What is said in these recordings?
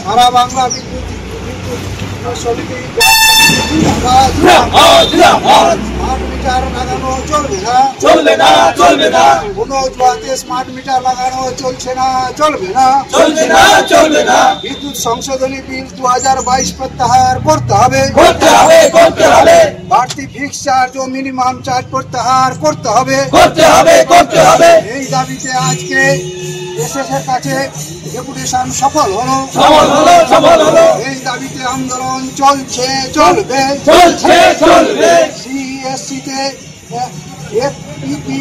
সারা বাংলা বিদ্যুৎ সমিতি smart meter লাগানো চলবে না, চলবে না, চলবে না। কোনো অজুহাতে স্মার্ট মিটার লাগানো চলছে না, চলবে না, চলবে না, চলবে না। বিদ্যুৎ সংশোধনী বিল 2022 প্রত্যাহার করতে হবে, করতে হবে, করতে হবে। বাড়তি ফিক্স চার্জ ও মিনিমাম চার্জ প্রত্যাহার করতে হবে, করতে হবে, করতে হবে। এই দাবিতে আজকে এসএসের কাছে ডেপুটেশন সফল হলো, সফল হলো, সফল হলো। এই দাবিতে আন্দোলন চলছে, চলবে, চলছে, চলবে। সিএসসিতে এফপিপি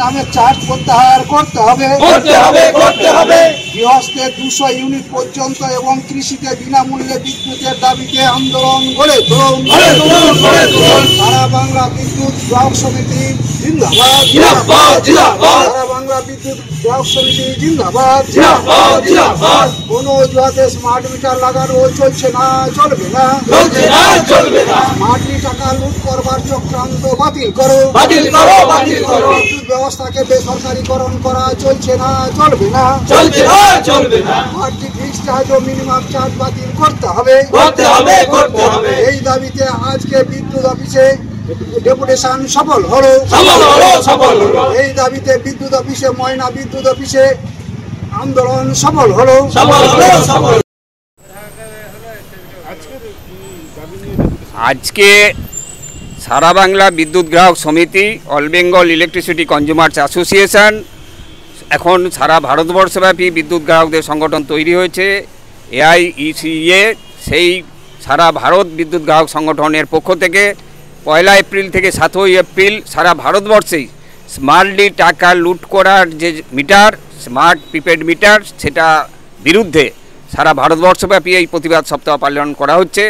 নামের চার্জ প্রত্যাহার করতে হবে, করতে হবে, করতে হবে। গৃহস্থে 200 ইউনিট পর্যন্ত এবং কৃষিতে বিনামূল্যে বিদ্যুতের দাবিতে আন্দোলন গড়ে তুলুন, গড়ে তুলুন, গড়ে তুলুন। সারা বাংলা বিদ্যুৎ গ্রাহক সমিতি জিন্দাবাদ, জিন্দাবাদ, জিন্দাবাদ। সারা বাংলা বিদ্যুৎ গ্রাহক সমিতি জিন্দাবাদ, জিন্দাবাদ, জিন্দাবাদ। কোনো অজুহাতে স্মার্ট মিটার লাগানো চলছে না, চলবে না, চলছে না, চলবে না। মাটি টাকা লুট করবার চক্রান্ত বাতিল করো, বাতিল করো, বাতিল করো। বিদ্যুৎ ব্যবস্থাকে বেসরকারিকরণ করা চলছে না, চলবে না, চলছে না, চলবে না। বাড়তি ফিক্স চার্জ ও মিনিমাম চার্জ বাতিল করতে হবে, করতে হবে, করতে হবে। এই দাবিতে আজকে বিদ্যুৎ অফিসে ডেপুটেশন সফল হলো, সফল হলো, সফল হলো। এই দাবিতে বিদ্যুৎ অফিসে ময়না বিদ্যুৎ অফিসে আন্দোলন সফল হলো, সফল হলো, সফল। আজকে সারা বাংলা বিদ্যুৎ গ্রাহক সমিতি, all Bengal electricity consumers association, এখন সারা ভারতবর্ষব্যাপী বিদ্যুৎ গ্রাহকদের সংগঠন তৈরি হয়েছে এআইইসিএ। সেই সারা ভারত বিদ্যুৎ গ্রাহক সংগঠনের পক্ষ থেকে 1 এপ্রিল থেকে 7 এপ্রিল সারা ভারতবর্ষেই স্মার্টলি টাকা লুট করার যে মিটার, স্মার্ট প্রিপেড মিটার, সেটা বিরুদ্ধে সারা ভারতবর্ষব্যাপী এই প্রতিবাদ সপ্তাহ পালন করা হচ্ছে।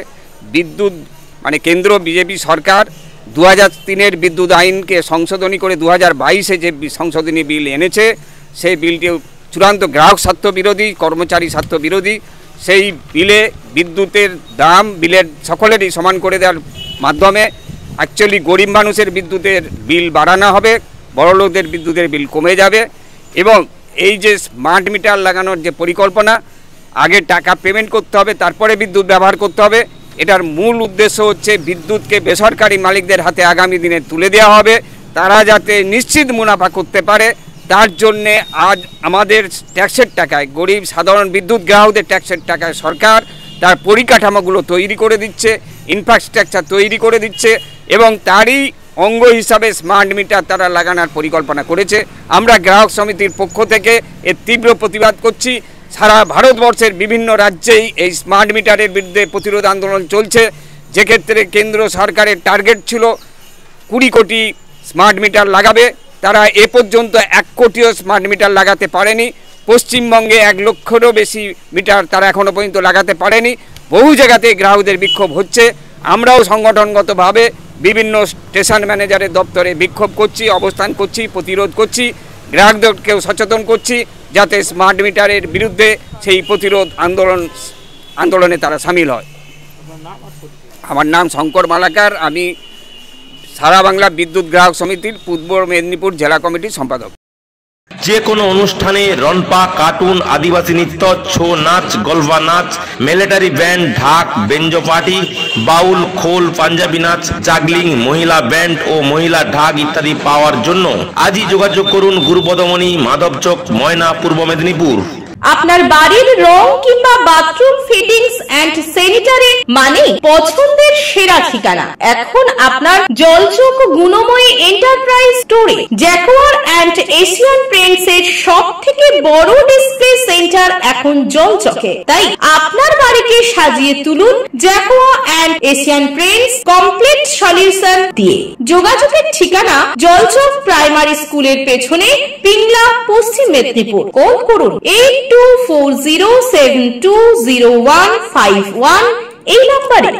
বিদ্যুৎ কেন্দ্র বিজেপি সরকার 2003-এর বিদ্যুৎ আইনকে সংশোধনী করে 2022-এ যে সংশোধনী বিল এনেছে, সেই বিলটি চূড়ান্ত গ্রাহক স্বার্থ বিরোধী, কর্মচারী স্বার্থ বিরোধী। সেই বিলে বিদ্যুতের দাম বিলের সকলেরই সমান করে দেওয়ার মাধ্যমে অ্যাকচুয়ালি গরিব মানুষের বিদ্যুতের বিল বাড়ানো হবে, বড়লোকদের বিদ্যুতের বিল কমে যাবে। এবং এই যে স্মার্ট মিটার লাগানোর যে পরিকল্পনা, আগে টাকা পেমেন্ট করতে হবে, তারপরে বিদ্যুৎ ব্যবহার করতে হবে, এটার মূল উদ্দেশ্য হচ্ছে বিদ্যুৎকে বেসরকারি মালিকদের হাতে আগামী দিনে তুলে দেওয়া হবে, তারা যাতে নিশ্চিত মুনাফা করতে পারে। তার জন্যে আজ আমাদের ট্যাক্সের টাকায়, গরিব সাধারণ বিদ্যুৎ গ্রাহকদের ট্যাক্সের টাকায় সরকার তার পরিকাঠামোগুলো তৈরি করে দিচ্ছে, ইনফ্রাস্ট্রাকচার তৈরি করে দিচ্ছে, এবং তারই অঙ্গ হিসাবে স্মার্ট মিটার তারা লাগানোর পরিকল্পনা করেছে। আমরা গ্রাহক সমিতির পক্ষ থেকে এর তীব্র প্রতিবাদ করছি। সারা ভারতবর্ষের বিভিন্ন রাজ্যেই এই স্মার্ট মিটারের বিরুদ্ধে প্রতিরোধ আন্দোলন চলছে, যেক্ষেত্রে কেন্দ্র সরকারের টার্গেট ছিল 20 কোটি স্মার্ট মিটার লাগাবে, তারা এ পর্যন্ত 1 কোটিও স্মার্ট মিটার লাগাতে পারেনি। পশ্চিমবঙ্গে 1 লক্ষেরও বেশি মিটার তারা এখনও পর্যন্ত লাগাতে পারেনি। বহু জায়গাতে গ্রাহকদের বিক্ষোভ হচ্ছে। আমরাও সংগঠনগতভাবে বিভিন্ন স্টেশন ম্যানেজারের দপ্তরে বিক্ষোভ করছি, অবস্থান করছি, প্রতিরোধ করছি, গ্রাহকদেরকেও সচেতন করছি যাতে স্মার্ট মিটারের বিরুদ্ধে সেই প্রতিরোধ আন্দোলনে তারা সামিল হয়। আমার নাম শঙ্কর মালাকার, আমি সারা বাংলা বিদ্যুৎ গ্রাহক সমিতির পূর্ব মেদিনীপুর জেলা কমিটির সম্পাদক। যে কোনো অনুষ্ঠানে রনপা, কার্টুন, আদিবাসী নৃত্য, ছৌ নাচ, গলফা নাচ, মিলিটারি ব্যান্ড, ঢাক, বেঞ্জো পার্টি, বাউল, খোল, পাঞ্জাবি নাচ, জাগলিং, মহিলা ব্যান্ড ও মহিলা ঢাক ইত্যাদি পাওয়ার জন্য আজই যোগাযোগ করুন গুরুপদমণি, মাধবচক, ময়না, পূর্ব মেদিনীপুর। আপনার বাড়ির রং কিংবা বাথরুম ফিটিংস এন্ড স্যানিটারি মানে পছন্দের সেরা ঠিকানা এখন আপনার জলচক গুণময়ী এন্টারপ্রাইজ স্টোরে। জ্যাকোয়ার এন্ড এশিয়ান পেইন্টস এর সবথেকে বড় ডিসপ্লে সেন্টার এখন জলচকে, তাই আপনার বাড়িকে সাজিয়ে তুলুন Jaquar and Asian Paints complete solution দিয়ে। যোগাযোগের ঠিকানা জলচক প্রাইমারি স্কুলের পেছনে, পিংলা, পশ্চিম মেদিনীপুর। কল করুন 8240720151 এই নম্বরে।